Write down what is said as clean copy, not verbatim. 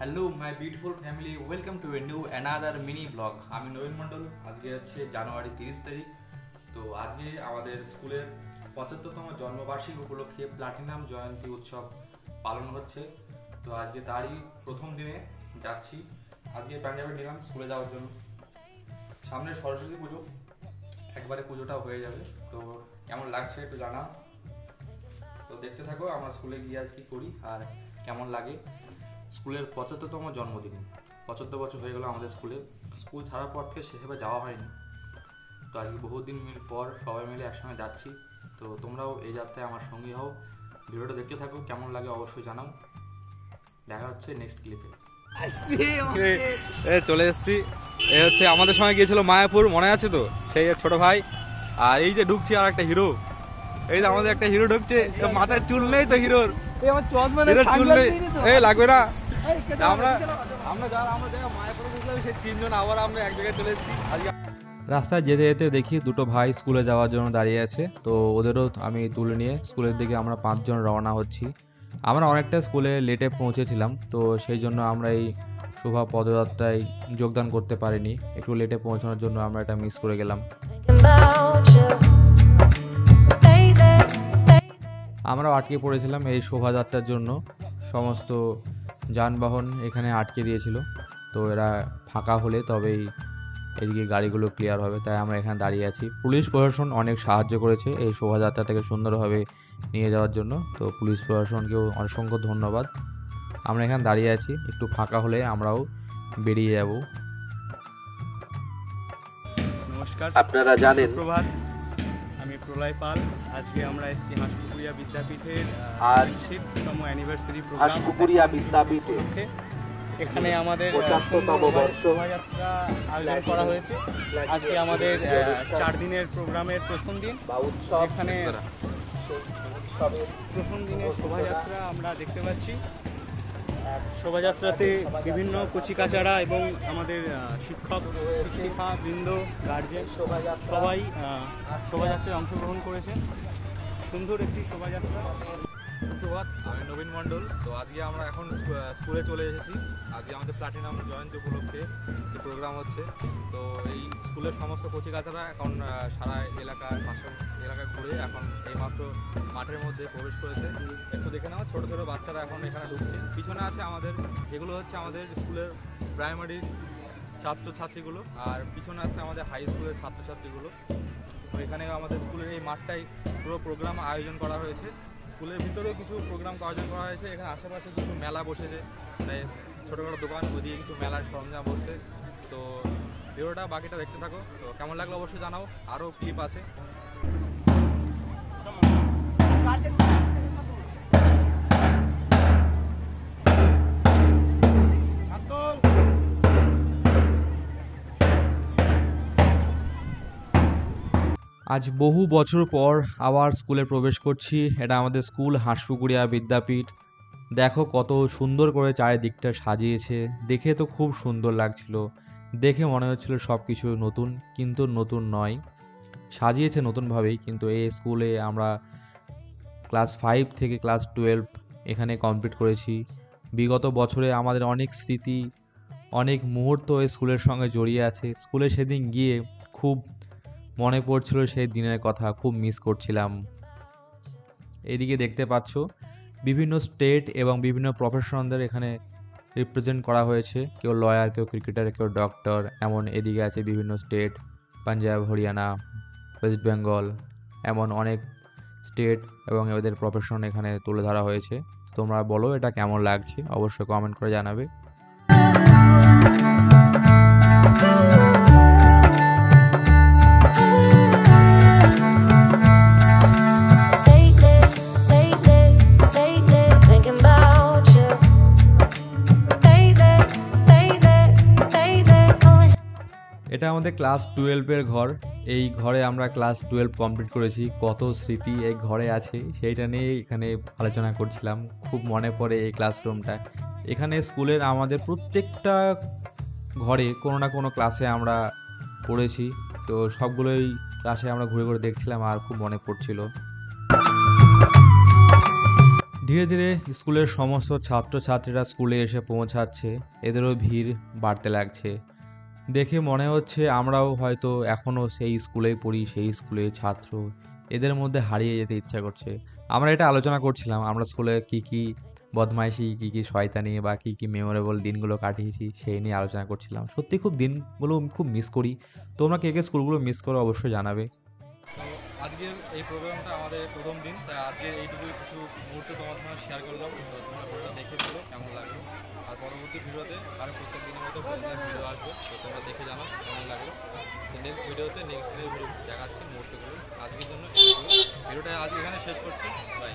Hello my beautiful family, welcome to a new another mini blog. আমি নবীন মণ্ডল। আজকে হচ্ছে জানুয়ারি 30 তারিখ। তো আজকে আমাদের স্কুলের 75তম জন্মবার্ষিকী উপলক্ষে প্লাটিনাম জয়ন্তী উৎসব পালন হচ্ছে। তো আজকে তারই প্রথম দিনে যাচ্ছি। আজকে পাঞ্জাবে নিলাম স্কুলে যাওয়ার জন্য। সামনে সরস্বতী পুজো, একবারে পুজোটাও হয়ে যাবে। তো কেমন লাগছে একটু জানাও। তো দেখতে থাকো আমরা স্কুলে গিয়ে আজ কি করি আর কেমন লাগে। স্কুলের 75তম জন্মদিন, 75 বছর হয়ে গেল আমাদের স্কুল ছাড়ার পর থেকে সেভাবে যাওয়া হয়নি। তো আজকে বহুদিন পর সবাই মিলে একসঙ্গে যাচ্ছি। তো তোমরাও এই যাত্রায় আমার সঙ্গী হও। ভিডিওটা দেখতে থাকো, কেমন লাগে অবশ্যই জানাও। দেখা হচ্ছে নেক্সট ক্লিপে। চলে এসেছি। এই হচ্ছে আমাদের সঙ্গে গিয়েছিল মায়াপুর, মনে আছে তো? সেই ছোট ভাই। আর এই যে ঢুকছি আর একটা হিরো। এই যে আমাদের একটা হিরো ঢুকছে, মাথায় চুল নেই তো হিরোর। লাগবে না। রাস্তায় যেতে যেতে দেখি দুটো ভাই স্কুলে যাওয়ার জন্য দাঁড়িয়ে আছে। তো ওদেরও আমি তুলে নিয়ে স্কুলের দিকে আমরা 5 জন রওনা হচ্ছি। আমরা অনেকটা স্কুলে লেটে পৌঁছেছিলাম, তো সেই জন্য আমরা এই শোভা পদযাত্রায় যোগদান করতে পারিনি। একটু লেটে পৌঁছানোর জন্য আমরা এটা মিস করে গেলাম। আমরাও আটকে পড়েছিলাম এই শোভাযাত্রার জন্য। সমস্ত যানবাহন এখানে আটকে দিয়েছিল। তো এরা ফাঁকা হলে তবেই এদিকে গাড়িগুলো ক্লিয়ার হবে, তাই আমরা এখানে দাঁড়িয়ে আছি। পুলিশ প্রশাসন অনেক সাহায্য করেছে এই শোভাযাত্রাটাকে সুন্দরভাবে নিয়ে যাওয়ার জন্য। তো পুলিশ প্রশাসনকেও অসংখ্য ধন্যবাদ। আমরা এখানে দাঁড়িয়ে আছি, একটু ফাঁকা হলে আমরাও বেরিয়ে যাব। নমস্কার, আপনারা জানেন প্রভাত, আমি প্রলয় পাল। আজকে আমরা এসেছি হাঁসপুকুরিয়া বিদ্যাপীঠের 60তম অ্যানিভার্সারি প্রোগ্রাম হাঁসপুকুরিয়া বিদ্যাপীঠে। এখানে আমাদের 75তম শোভাযাত্রা আয়োজন করা হয়েছে। আজকে আমাদের 4 দিনের প্রোগ্রামের প্রথম দিন। এখানে প্রথম দিনের শোভাযাত্রা আমরা দেখতে পাচ্ছি। শোভাযাত্রাতে বিভিন্ন কচিকাচারা এবং আমাদের শিক্ষক শিক্ষিকা বৃন্দ, গার্জেন সবাই শোভাযাত্রায় অংশগ্রহণ করেছে। সুন্দর একটি শোভাযাত্রা। সুপ্রভাত, আমি নবীন মণ্ডল। তো আজকে আমরা এখন স্কুলে চলে এসেছি। আজকে আমাদের প্লাটিনাম জয়ন্তী উপলক্ষে যে প্রোগ্রাম হচ্ছে। তো এই স্কুলের সমস্ত কচিকাচারা এখন সারা পাশের এলাকায় ঘুরে এখন এইমাত্র মাঠের মধ্যে প্রবেশ করেছে। একটু দেখে নেওয়া, ছোটো ছোটো বাচ্চারা এখন এখানে ঢুকছে। পিছনে আছে আমাদের, এগুলো হচ্ছে আমাদের স্কুলের প্রাইমারির ছাত্রছাত্রীগুলো, আর পিছনে আছে আমাদের হাই স্কুলের ছাত্রছাত্রীগুলো। তো এখানে আমাদের স্কুলের এই মাঠটাই পুরো প্রোগ্রাম আয়োজন করা হয়েছে। স্কুলের ভিতরেও কিছু প্রোগ্রাম আয়োজন করা হয়েছে। এখানে আশেপাশে কিছু মেলা বসেছে, তাই ছোটোখাটো দোকান ওদিকে কিছু মেলার সরঞ্জাম বসছে। তো ভিডিওটা বাকিটা দেখতে থাকো। তো কেমন লাগলো অবশ্যই জানাও। আরও ক্লিপ আছে। আজ বহু বছর পর আবার স্কুলে প্রবেশ করছি। এটা আমাদের স্কুল হাঁসপুকুরিয়া বিদ্যাপীঠ। দেখো কত সুন্দর করে চারিদিকটা সাজিয়েছে, দেখে তো খুব সুন্দর লাগছিল। দেখে মনে হচ্ছিল সব কিছু নতুন, কিন্তু নতুন নয়, সাজিয়েছে নতুনভাবেই। কিন্তু এই স্কুলে আমরা ক্লাস 5 থেকে ক্লাস 12 এখানে কমপ্লিট করেছি। বিগত বছরে আমাদের অনেক স্মৃতি, অনেক মুহূর্ত এই স্কুলের সঙ্গে জড়িয়ে আছে। স্কুলে সেদিন গিয়ে খুব মনে পড়ছিল সেই দিনের কথা, খুব মিস করছিলাম। এদিকে দেখতে পাচ্ছ বিভিন্ন স্টেট এবং বিভিন্ন প্রফেশনালদের এখানে রিপ্রেজেন্ট করা হয়েছে। কেউ লয়ার, কেউ ক্রিকেটার, কেউ ডক্টর, এমন এদিকে আছে বিভিন্ন স্টেট, পাঞ্জাব, হরিয়ানা, ওয়েস্ট বেঙ্গল, এমন অনেক স্টেট এবং এদের প্রফেশন এখানে তুলে ধরা হয়েছে। তোমরা বলো এটা কেমন লাগছে, অবশ্যই কমেন্ট করে জানাবে। এটা আমাদের ক্লাস 12-এর ঘর। এই ঘরে আমরা ক্লাস 12 কমপ্লিট করেছি। কত স্মৃতি এই ঘরে আছে, সেইটা নিয়ে এখানে আলোচনা করছিলাম। খুব মনে পড়ে এই ক্লাসরুমটা। এখানে স্কুলের আমাদের প্রত্যেকটা ঘরে কোনো না কোনো ক্লাসে আমরা পড়েছি। তো সবগুলোই ক্লাসে আমরা ঘুরে ঘুরে দেখছিলাম আর খুব মনে পড়ছিল। ধীরে ধীরে স্কুলের সমস্ত ছাত্রছাত্রীরা স্কুলে এসে পৌঁছাচ্ছে, এদেরও ভিড় বাড়তে লাগছে। দেখে মনে হচ্ছে আমরাও হয়তো এখনও সেই স্কুলেই পড়ি, সেই স্কুলের ছাত্র। এদের মধ্যে হারিয়ে যেতে ইচ্ছা করছে। আমরা এটা আলোচনা করছিলাম, আমরা স্কুলে কী কী বদমাইশি, কী কী শয়তানি বা কী কী মেমোরেবল দিনগুলো কাটিয়েছি সেই নিয়ে আলোচনা করছিলাম। সত্যি খুব দিনগুলো খুব মিস করি। তোমরা কে কে স্কুলগুলো মিস করো অবশ্যই জানাবে। তো আজকের এই প্রোগ্রামটা আমাদের প্রথম দিন, তাই আজকের এইটুকুই কিছু মুহূর্ত তোমাদের সঙ্গে শেয়ার করলাম। তো তোমরা ভিডিওটা দেখে বলো কেমন লাগলো, আর পরবর্তী ভিডিওতে আরও প্রত্যেক দিনের মতো ভিডিও আসবে, তো তোমরা দেখে জানো কেমন লাগলো। তো নেক্সট ভিডিওতে নেক্সট দিনের ভিডিও দেখাচ্ছি মুহূর্তগুলো। আজকের জন্য ভিডিওটা আজ এখানে শেষ করছি। বাই।